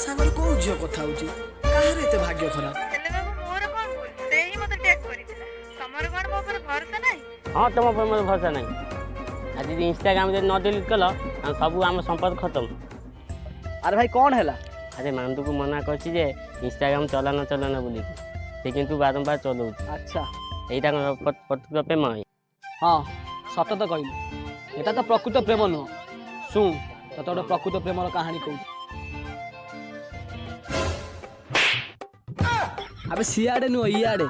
ସାଙ୍ଗରେ କୋଉ ଝିଅ କଥା ହଉଛି? କାହାର ଏତେ ଭାଗ୍ୟ ଖରାପ? ହେଲେ ବାବୁ ମୋର କଣ ଭୁଲ? ସେ ହିଁ ମତେ ଟ୍ୟାଗ କରିଥିଲା। ତମର କଣ ମୋ ଉପରେ ଭରସା ନାହିଁ? ହଁ ତୁମ ଉପରେ ମୋର ଭରସା ନାହିଁ। ଆଜି ଯଦି ଇନଷ୍ଟାଗ୍ରାମ ଯଦି ନ ଡିଲିଟ୍ କଲ ସବୁ ଆମ ସମ୍ପର୍କ ଖତମ। ଆରେ ଭାଇ କ'ଣ ହେଲା? ଆରେ ମାଣ୍ଡୁକୁ ମନା କରିଛି ଯେ ଇନଷ୍ଟାଗ୍ରାମ ଚଲାନା ବୋଲିକି, ସେ କିନ୍ତୁ ବାରମ୍ବାର ଚଲାଉଛି। ଆଚ୍ଛା, ଏଇଟା କ'ଣ ପ୍ରକୃତ ପ୍ରେମ? ହଁ ସତ ତ କହିଲୁ, ଏଟା ତ ପ୍ରକୃତ ପ୍ରେମ ନୁହଁ। ଶୁଣ ତତେ ଗୋଟେ ପ୍ରକୃତ ପ୍ରେମର କାହାଣୀ କହୁଛି। ଆବେ ସିଆଡ଼େ ନୁହଁ ଇଆଡ଼େ।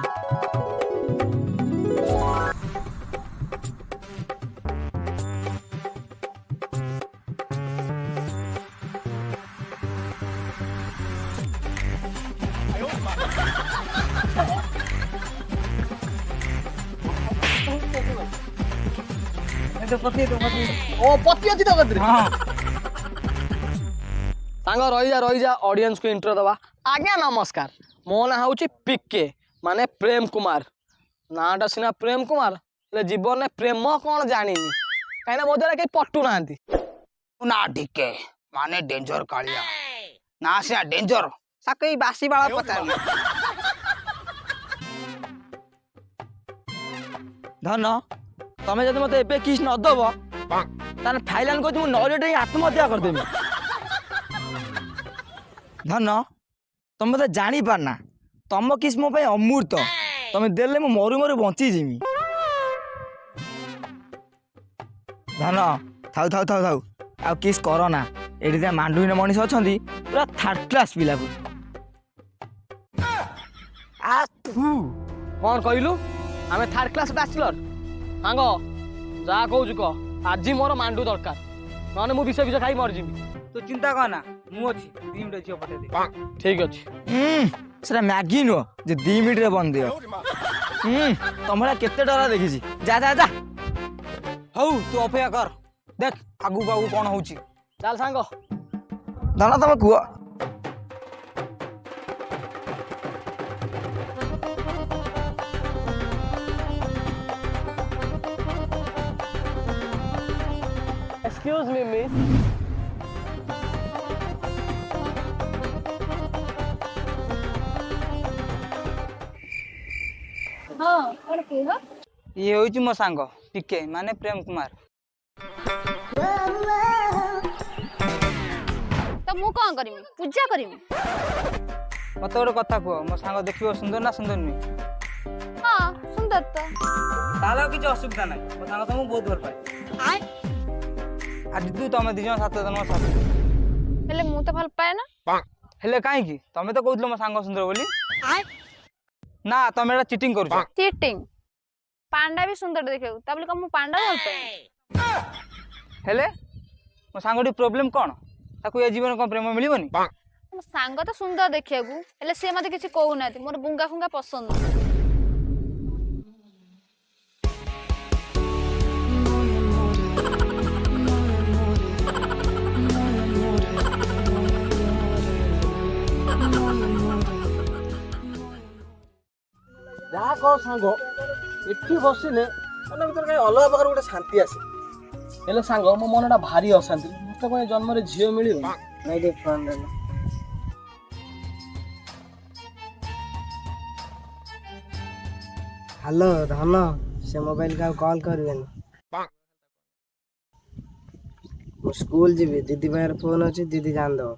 ଓ ପତି ଅଛି ତ କତିରେ। ସାଙ୍ଗ ରହିଯା ଅଡିଏନ୍ସକୁ ଇଣ୍ଟ୍ରୋ ଦେବା। ଆଜ୍ଞା ନମସ୍କାର, ମୋ ନାଁ ହେଉଛି ପିକେ ମାନେ ପ୍ରେମ କୁମାର। ନାଁଟା ସିନା ପ୍ରେମ କୁମାର, ହେଲେ ଜୀବନରେ ପ୍ରେମ କ'ଣ ଜାଣିନି, କାହିଁକିନା ମୋ ଦ୍ୱାରା କେହି ପଟୁନାହାନ୍ତି। ନା ଟିକେ ମାନେ ଡେଞ୍ଜର କାଳିଆ ନା ସିନା ଡେଞ୍ଜର ସାକେଇ ବାସି ବାଳ ପଚାରୁ ଧନ ତମେ ଯଦି ମତେ ଏବେ କିସ୍ ନ ଦବ ତାହେଲେ ଥାଇଲାଣ୍ଡ କହୁଛି ମୁଁ ନଈରେ ଆତ୍ମହତ୍ୟା କରିଦେବି। ଧନ ତମେ ମତେ ଜାଣିପାରନା, ତମ କିସ୍ ମୋ ପାଇଁ ଅମୃତ। ତମେ ଦେଲେ ମୁଁ ମରୁ ମରୁ ବଞ୍ଚିଯିମି। ଧନ ଥାଉ ଆଉ କିସ୍ କର ନା। ଏଠି ତ ମାଣ୍ଡୁହୀନ ମଣିଷ ଅଛନ୍ତି, ପୁରା ଥାର୍ଡ କ୍ଲାସ ପିଲାକୁ। କ'ଣ କହିଲୁ? ଆମେ ଥାର୍ଡ କ୍ଲାସ ବ୍ୟାଚଲର? ସାଙ୍ଗ ଯାହା କହୁଛୁ କହ, ଆଜି ମୋର ମାଣ୍ଡୁ ଦରକାର, ନହେଲେ ମୁଁ ବିଷ ଖାଇ ମରିଯିବି। ତୁ ଚିନ୍ତା କରନା, ମୁଁ ଅଛି। 2 ମିନିଟ୍ ଝିଅ ପଠେଇଦେ। ଠିକ ଅଛି। ସେଟା ମ୍ୟାଗି ନୁହଁ ଯେ 2 ମିନିଟରେ ବନ୍ଦିବ। ତମ ଭଳିଆ କେତେ ଡରା ଦେଖିଛି। ଯା ହଉ ତୁ ଅପେକ୍ଷା କର, ଦେଖ ଆଗକୁ କ'ଣ ହଉଛି। ଚାଲ ସାଙ୍ଗ। ଧନ ତମେ କୁହ। Excuse me, miss. ହଁ କଣ କୁହ? ଇଏ ହେଉଛି ମୋ ସାଙ୍ଗ ଟିକେ ମାନେ ପ୍ରେମ କୁମାର। ତ ମୁଁ କଣ କରିମି? ପୂଜା କରିମି? ମତେ ଗୋଟେ କଥା କୁହ, ମୋ ସାଙ୍ଗ ଦେଖିବ ସୁନ୍ଦର ନା ସୁନ୍ଦର ନୁହେଁ? ହଁ ସୁନ୍ଦର ତ। ତାହେଲେ ଆଉ କିଛି ଅସୁବିଧା ନାହିଁ, ମୋ ସାଙ୍ଗ ତମକୁ ବହୁତ ଭଲ ପାଏ। ଆଜି ତମେ 2 ଜଣ 7 ଜଣ ସାଥି। ହେଲେ ମୁଁ ତ ଭଲ ପାଏ ନା। ହେଲେ କାହିଁକି? ତମେ ତ କହୁଥିଲ ମୋ ସାଙ୍ଗ ସୁନ୍ଦର ବୋଲି। ନା ତମେ ଏଟା ଚିଟିଂ କରୁଛ। ଚିଟିଂ? ପାଣ୍ଡା ବି ସୁନ୍ଦର ଦେଖିବାକୁ, ତା ବୋଲି କଣ ମୁଁ ପାଣ୍ଡା ଭଲ ପାଏ? ହେଲେ ମୋ ସାଙ୍ଗଟି ପ୍ରୋବ୍ଲେମ କ'ଣ? ତାକୁ ଏ ଜୀବନ କ'ଣ ପ୍ରେମ ମିଳିବନି? ମୋ ସାଙ୍ଗ ତ ସୁନ୍ଦର ଦେଖିବାକୁ, ହେଲେ ସେ ମତେ କିଛି କହୁନାହାନ୍ତି। ମୋର ବୁଙ୍ଗା ଫୁଙ୍ଗା ପସନ୍ଦ ନୁହଁ। ଯାହା କହ ସାଙ୍ଗ, ଏଠି ବସିଲେ ମନ ଭିତରେ କାହିଁ ଅଲଗା ପ୍ରକାର ଗୋଟେ ଶାନ୍ତି ଆସେ। ହେଲେ ସାଙ୍ଗ ମୋ ମନଟା ଭାରି ଅଶାନ୍ତି। ମତେ କ'ଣ ଜନ୍ମରେ ଝିଅ ମିଳିବ? ନାଇଁ ଟିକେ ଫୋନ୍ ଦେଲ। ହ୍ୟାଲୋ ଧନ, ସେ ମୋବାଇଲକୁ ଆଉ କଲ୍ କରିବେନି। ମୁଁ ସ୍କୁଲ ଯିବି, ଦିଦି ପାଖରେ ଫୋନ୍ ଅଛି, ଦିଦି ଜାଣିଦବ।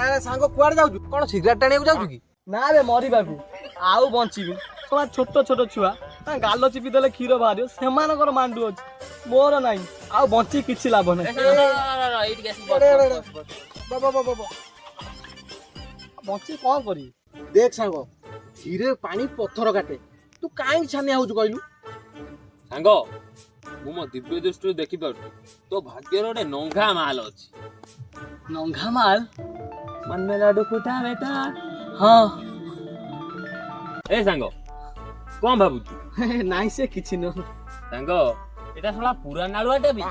ଆରେ ସାଙ୍ଗ କୁଆଡେ ଯାଉଛୁ? କ'ଣ ସିଗାରେଟ ଟାଣିବାକୁ ଯାଉଛୁ କି? ନା ରେ ମରିବାକୁ। ଆଉ ବଞ୍ଚିବି? ଶଳା ଛୋଟ ଛୁଆ ଗାଲ ଚିପି ଦେଲେ କ୍ଷୀର ବାହାରିବ, ସେମାନଙ୍କର ମାଣ୍ଡୁ ଅଛି, ମୋର ନାହିଁ। ଆଉ ବଞ୍ଚି କିଛି ଲାଭ ନାହିଁ। ବଞ୍ଚି କ'ଣ କରିବି? ଦେଖ ସାଙ୍ଗ, ଧୀରେ ପାଣି ପଥର କାଟେ। ତୁ କାହିଁକି ଛାନିଆ ହଉଛୁ କହିଲୁ? ସାଙ୍ଗ ମୁଁ ମୋ ଦିବ୍ୟ ଦୃଷ୍ଟିରୁ ଦେଖିପାରୁଛି ତୋ ଭାଗ୍ୟରେ ଗୋଟେ ନଙ୍ଘା ମାଲ ଅଛି। ନଙ୍ଘା ମାଲ? ମନେ ଲାଡୁ ଫୁଟା ବେଟା। ହଁ। ଏ ସାଙ୍ଗ କ'ଣ ଭାବୁଛୁ? ନାଇଁ ସେ କିଛି ନୁହଁ ସାଙ୍ଗ, ଏଟା ଶଳା ପୁରା ନାଳୁଆଟେ ବି।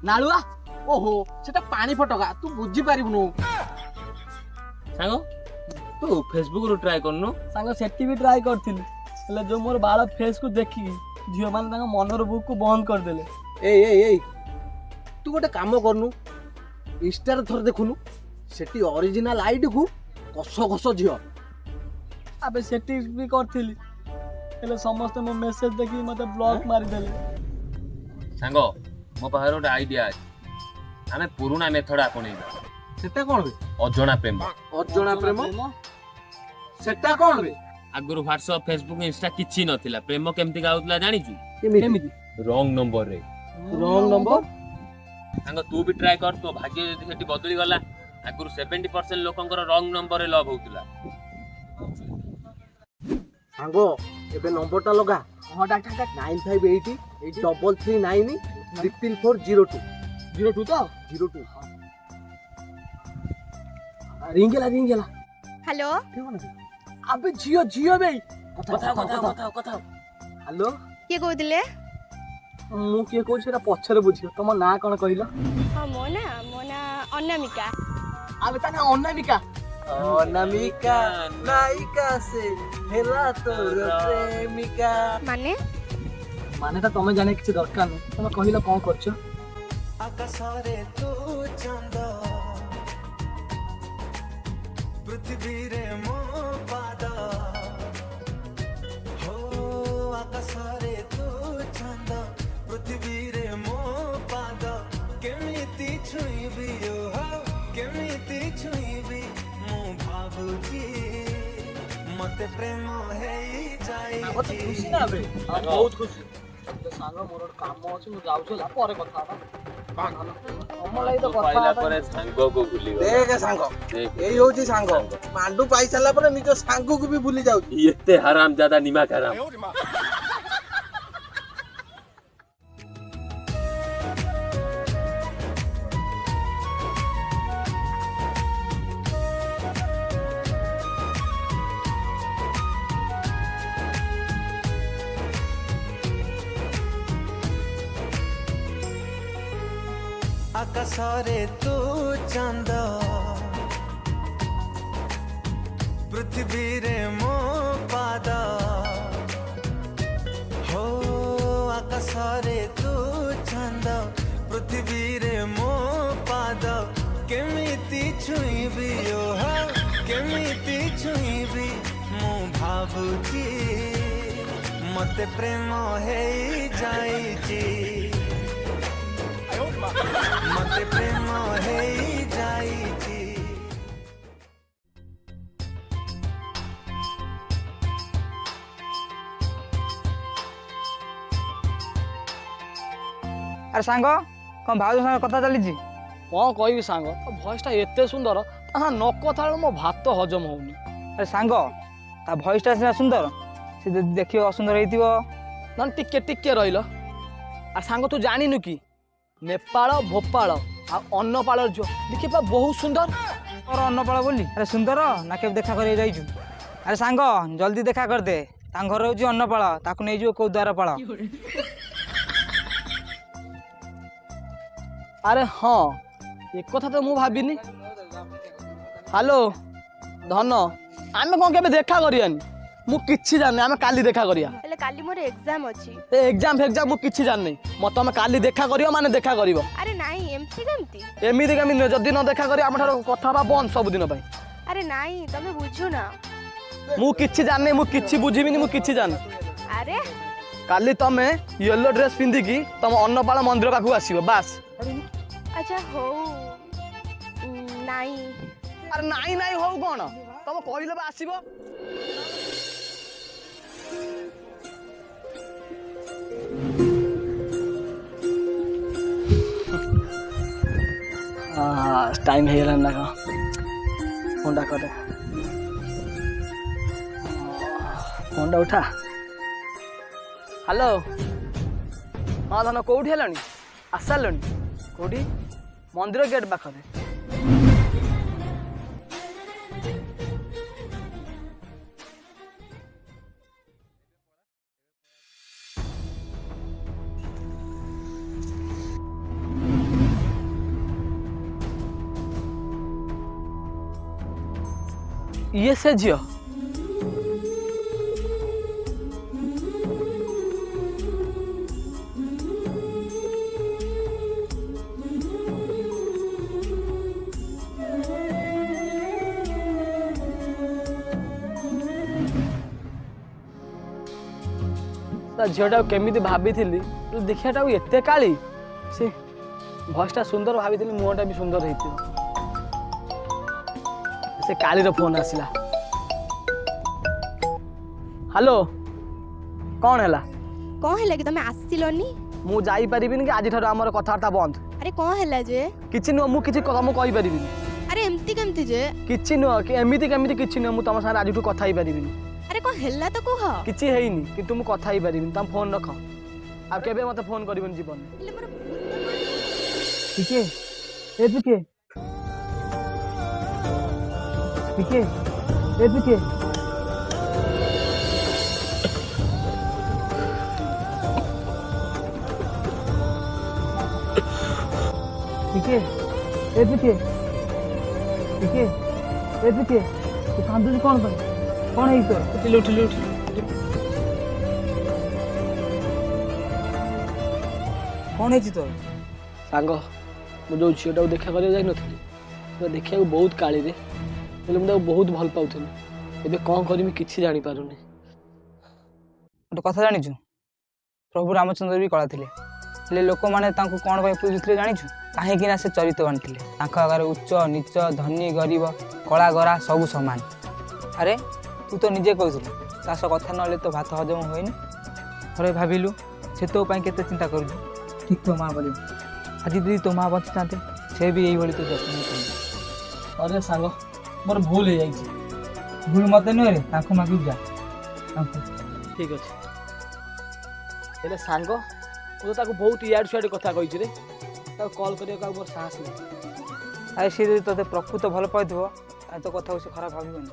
ନାଳୁଆ? ଓହୋ ସେଟା ପାଣି ଫଟକା ତୁ ବୁଝି ପାରିବୁନୁ। ସାଙ୍ଗ ତୁ ଫେସବୁକରୁ ଟ୍ରାଏ କରୁନୁ। ସାଙ୍ଗ ସେଠି ବି ଟ୍ରାଏ କରିଥିଲି ହେଲେ ଯୋଉ ମୋର ବାଳ ଫେସକୁ ଦେଖିକି ଝିଅମାନେ ତାଙ୍କ ମନର ବୁକକୁ ବନ୍ଦ କରିଦେଲେ। ଏଇ ତୁ ଗୋଟେ କାମ କରୁନୁ ଇନଷ୍ଟାରେ ଥରେ ଦେଖୁନୁ ସେଠି ଅରିଜିନାଲ ଆଇଡିକୁ କଷ କଷ ଝିଅ। ଆବେ ସେଠି ବି କରିଥିଲି ହେଲେ ସମସ୍ତେ ମୋ ମେସେଜ ଦେଖିକି ମତେ ବ୍ଲକ୍ ମାରିଦେଲେ। ସାଙ୍ଗ ମୋ ପାଖରେ ଗୋଟେ ଆଇଡିଆ ଅଛି ଆମେ ପୁରୁଣା ମେଥଡ ଆପଣେଇବା। ସେଟା କଣ ବେ? ଅଜଣା ପ୍ରେମ। ଅଜଣା ପ୍ରେମ ସେଟା କଣ ବେ? ଆଗରୁ ହ୍ୱାଟ୍ସଆପ୍ ଫେସବୁକ୍ ଇନଷ୍ଟା କିଛି ନଥିଲା। ପ୍ରେମ କେମିତି ଗାଉଥିଲା ଜାଣିଛୁ? କେମିତି? ରଙ୍ଗ ନମ୍ବରରେ। ରଙ୍ଗ ନମ୍ବର? ସାଙ୍ଗ ତୁ ବି ଟ୍ରାଏ କର ତୋ ଭାଗ୍ୟ ଯଦି ସେଠି ବଦଳି ଗଲା। ଆଗରୁ 70% ଲୋକଙ୍କର ରଙ୍ଗ ନମ୍ବରରେ ଲଭ୍ ହଉଥିଲା। ସାଙ୍ଗ ଏବେ ନମ୍ବରଟା ଲଗା 9588339439 02 ତ 02 ରିଙ୍ଗ ହେଲା। ହ୍ୟାଲୋ ଆବେ ଝିଅ ବେ କଥା ହ୍ୟାଲୋ କିଏ କହୁଥିଲେ? ମୁଁ କିଏ କହୁଛି ସେଟା ପଛରେ ବୁଝିବ। ତମ ନାଁ କଣ କହିଲ? ହଁ ମୋ ନା ଅନାମିକା। ଆବେ ତା ନାଁ ଅନାମିକା। ଅନାମିକା ନାୟିକା ସେ ହେଲା ତୋର ପ୍ରେମିକା। ମାନେଟା ତମେ ଜାଣିବା କିଛି ଦରକାର ନାହିଁ। ତମେ କହିଲ କଣ କରୁଛ? ଆକାଶରେ ତୁ ଚାନ୍ଦ ପୃଥିବୀରେ ମୋ ପାଦ ହୋ ଆକାଶରେ ତୁ ଚାନ୍ଦ ପୃଥିବୀରେ ମୋ ପାଦ କେମିତି ଛୁଇଁବି କେମିତି ଛୁଇଁବି ମୁଁ ଭାବୁଛି ମତେ ପ୍ରେମ ହେଇଯାଇଛି। ଖୁସି ନା ବେ? ବହୁତ ଖୁସି। ସାଙ୍ଗ ମୋର ଗୋଟେ କାମ ଅଛି ମୁଁ ଯାଉଛି ହେଲା ପରେ କଥା ହବା। ପାଇଲା ପରେ ସାଙ୍ଗକୁ ଭୁଲି ଗଲା। ଦେଖ ସାଙ୍ଗ ଏଇ ହଉଛି ସାଙ୍ଗ ମାଣ୍ଡୁ ପାଇ ସାରିଲା ପରେ ନିଜ ସାଙ୍ଗକୁ ବି ଭୁଲି ଯାଉଛି। ଏତେ ହାରାମ ଜାଦା ନିମା ହାରାମ। ଆକାଶରେ ତୁ ଚାନ୍ଦ ପୃଥିବୀରେ ମୋ ପାଦ ହୋ ଆକାଶରେ ତୁ ଚାନ୍ଦ ପୃଥିବୀରେ ମୋ ପାଦ କେମିତି ଛୁଇଁବି କେମିତି ଛୁଇଁବି ମୁଁ ଭାବୁଛି ମତେ ପ୍ରେମ ହେଇଯାଇଛି। ମତେ ପ୍ରେମ ହେଇଯାଇଛି। ଆରେ ସାଙ୍ଗ କଣ ଭାଉଜ ସାଙ୍ଗ କଥା ଚାଲିଛି? କଣ କହିବି ସାଙ୍ଗ ତୋ ଭଏସଟା ଏତେ ସୁନ୍ଦର ତା ନ କଥା ମୋ ଭାତ ହଜମ ହଉନି। ଆରେ ସାଙ୍ଗ ତା ଭଏସଟା ସିନା ସୁନ୍ଦର ସେ ଯଦି ଦେଖିବ ଅସୁନ୍ଦର ହେଇଥିବ। ନହେଲେ ଟିକେ ରହିଲ। ଆରେ ସାଙ୍ଗ ତୁ ଜାଣିନୁ କି ନେପାଳ ଭୋପାଳ ଆଉ ଅନ୍ନପାଳ ଝିଅ ଦେଖିବା ବହୁତ ସୁନ୍ଦର। ତୋର ଅନ୍ନପାଳ ବୋଲି? ଆରେ ସୁନ୍ଦର ନା କେବେ ଦେଖା କରିବାକୁ ଯାଇଛୁ? ଆରେ ସାଙ୍ଗ ଜଲ୍ଦି ଦେଖା କରିଦେ। ତାଙ୍କ ଘର ହେଉଛି ଅନ୍ନପାଳ ତାକୁ ନେଇଯିବ କୋଉ ଦ୍ୱାରପାଳ। ଆରେ ହଁ ଏକଥା ତ ମୁଁ ଭାବିନି। ହ୍ୟାଲୋ ଧନ ଆମେ କଣ କେବେ ଦେଖା କରିବାନି? ମୁଁ କିଛି ଜାଣିନି ଆମେ କାଲି ଦେଖା କରିବା। ହେଲେ କାଲି ମୋର ଏକ୍ଜାମ ଅଛି। ଏ ଏକ୍ଜାମ ମୁଁ କିଛି ଜାଣିନି। ମତେ ତମେ କାଲି ଦେଖା କରିବ ମାନେ ଦେଖା କରିବ। ଆରେ ନାଇଁ ଏମିତି କେମିତି? ଏମିତି କେମିତି ନୁହେଁ ଯଦି ନ ଦେଖା କରିବ ଆମ ଠାରୁ କଥା ହବା ବନ୍ଦ ସବୁଦିନ ପାଇଁ। ଆରେ ନାଇଁ ତମେ ବୁଝୁନା। ମୁଁ କିଛି ଜାଣିନି ମୁଁ କିଛି ବୁଝିବିନି ମୁଁ କିଛି ଜାଣିନି। ଆରେ କାଲି ତମେ ୟେଲୋ ଡ୍ରେସ୍ ପିନ୍ଧିକି ତମ ଅନ୍ନପାଳ ମନ୍ଦିର ପାଖକୁ ଆସିବ ବାସ୍। ଆଚ୍ଛା ହଉ ନାଇଁ। ଆରେ ନାଇଁ ହଉ କଣ ତମେ କହିଲେ ବା ଆସିବ। टाइम ହେଇଗଲାଣି ନା କଣ? ଫୋନ୍ଟା କରେ। ଫୋନ୍ଟା ଉଠା। ହ୍ୟାଲୋ ହଁ ଧନ କୋଉଠି ହେଲଣି? ଆସିସାରିଲଣି? କୋଉଠି? ମନ୍ଦିର ଗେଟ୍ ପାଖରେ। ଇଏ ସେ ଝିଅ? ଝିଅଟାକୁ କେମିତି ଭାବିଥିଲି ଦେଖିବାଟାକୁ ଏତେ କାଳି, ସେ ଭଏସଟା ସୁନ୍ଦର ଭାବିଥିଲି, ମୁହଁଟା ବି ସୁନ୍ଦର ହେଇଥିବ। ସେ କାଳିର ଫୋନ୍ ଆସିଲା। ହ୍ୟାଲୋ, କ'ଣ ହେଲା? କ'ଣ ହେଲା କି ତମେ ଆସିଲନି? ମୁଁ ଯାଇପାରିବିନି କି ଆଜିଠାରୁ ଆମର କଥାବାର୍ତ୍ତା ବନ୍ଦ। ଆରେ କ'ଣ ହେଲା ଯେ? କିଛି ନୁହଁ, ମୁଁ କିଛି ତମକୁ କହିପାରିବିନି। ଆରେ ଏମିତି କେମିତି ଯେ? କିଛି ନୁହଁ କି ଏମିତି କେମିତି କିଛି ନୁହଁ, ମୁଁ ତମ ସାଙ୍ଗରେ ଆଜିଠୁ କଥା ହେଇପାରିବିନି। ଆରେ କ'ଣ ହେଲା ତ କୁହ। କିଛି ହେଇନି କିନ୍ତୁ ମୁଁ କଥା ହେଇପାରିବିନି। ତମ ଫୋନ୍ ରଖ, ଆଉ କେବେ ମତେ ଫୋନ୍ କରିବନି ଜୀବନରେ। ହେଲେ ମୋର ଟିକେ ଏ ଟିକେ ଟିକେ ଏ ଟିକେ ଟିକେ ଏ ଟିକେ ଟିକେ ଏ ଟିକେ ତୁ କାନ୍ଦୁଛୁ କ'ଣ ପାଇଁ? କ'ଣ ହେଇଛି ତୋର? ଉଠିଲି। କ'ଣ ହେଇଛି ତୋର? ସାଙ୍ଗ, ମୁଁ ଯେଉଁ ଝିଅଟାକୁ ଦେଖା କରିବାକୁ ଯାଇନଥିଲି, ସେ ଦେଖିବାକୁ ବହୁତ କାଳିରେ, ହେଲେ ମୁଁ ତାକୁ ବହୁତ ଭଲ ପାଉଥିଲି। ଏବେ କ'ଣ କରିବି କିଛି ଜାଣିପାରୁନି। ଗୋଟେ କଥା ଜାଣିଛୁ, ପ୍ରଭୁ ରାମଚନ୍ଦ୍ର ବି କଳା ଥିଲେ, ହେଲେ ଲୋକମାନେ ତାଙ୍କୁ କ'ଣ ପାଇଁ ପୂଜୁଥିଲେ ଜାଣିଛୁ? କାହିଁକି ନା ସେ ଚରିତ୍ରବାନ ଥିଲେ। ତାଙ୍କ ଆଗରେ ଉଚ୍ଚ ନିଚ, ଧନୀ ଗରିବ, କଳା ଗରା ସବୁ ସମାନ। ଆରେ ତୁ ତ ନିଜେ କହୁଥିଲୁ ତା ସହ କଥା ନହେଲେ ତ ଭାତ ହଜମ ହୁଏନି। ଥରେ ଭାବିଲୁ ସେ ତୋ ପାଇଁ କେତେ ଚିନ୍ତା କରୁଛୁ। ଠିକ୍ ତୋ ମା ବୋଲି। ଆଜି ଯଦି ତୋ ମା ବଞ୍ଚିଥାନ୍ତେ ସେ ବି ଏଇଭଳି ତୋ ଯତ୍ନ ନେଇଥାନ୍ତେ। ଅରେ ସାଙ୍ଗ, ମୋର ଭୁଲ ହେଇଯାଇଛି। ଭୁଲ ମତେ ନୁହେଁ ରେ, ତାଙ୍କୁ ମାଗିବୁ ଯା ତାଙ୍କୁ। ଠିକ୍ ଅଛି, ହେଲେ ସାଙ୍ଗ ମୁଁ ତ ତାକୁ ବହୁତ ଇଆଡ଼ୁ ସିଆଡ଼ୁ କଥା କହିଛି ରେ। ତାକୁ କଲ୍ କରିବାକୁ ଆଉ ମୋର ସାହସ ନାହିଁ। ଆରେ ସିଏ ଯଦି ତୋତେ ପ୍ରକୃତ ଭଲ ପାଇଥିବ ତାହେଲେ ତୋ କଥାକୁ ସେ ଖରାପ ଭାବିବନି।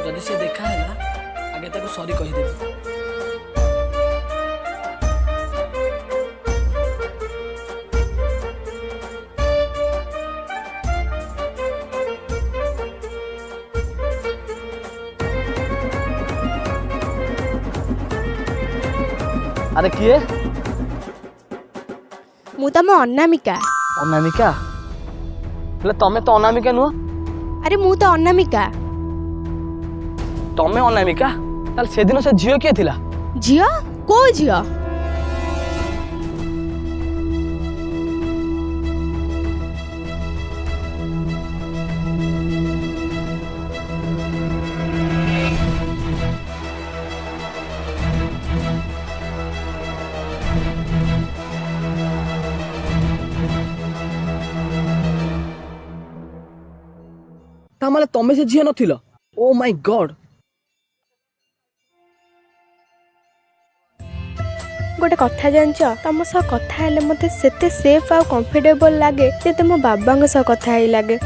ଯଦି ସେ ଦେଖା ହେଲା ଆଗେ ତାକୁ ସରି କହିଦେବି। ଆରେ କିଏ? ମୁଁ ତମ ଅନାମିକା। ଅନାମିକା? ହେଲେ ତମେ ତ ଅନାମିକା ନୁହଁ। ଆରେ ମୁଁ ତ ଅନାମିକା। ତମେ ଅନାମିକା? ତାହେଲେ ସେଦିନ ସେ ଝିଅ କିଏ ଥିଲା? ଝିଅ? କୋଉ ଝିଅ? ତାମାନେ ତମେ ସେ ଝିଅ ନଥିଲ? ଓ ମାଇ ଗଡ୍। ଗୋଟେ କଥା ଜାଣିଛ, ତମ ସହ କଥା ହେଲେ ମୋତେ ସେତେ ସେଫ୍ ଆଉ କମ୍ଫର୍ଟେବଲ୍ ଲାଗେ ଯେତେ ମୋ ବାବାଙ୍କ ସହ କଥା ହେଇ ଲାଗେ।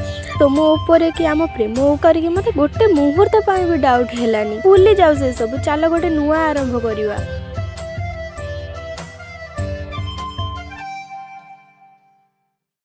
ତୁମ ଉପରେ କି ଆମ ପ୍ରେମ କରିକି ମୋତେ ଗୋଟେ ମୁହୂର୍ତ୍ତ ପାଇଁ ବି ଡାଉଟ୍ ହେଲାନି। ଭୁଲି ଯାଉ ସେ ସବୁ, ଚାଲ ଗୋଟେ ନୂଆ ଆରମ୍ଭ କରିବା।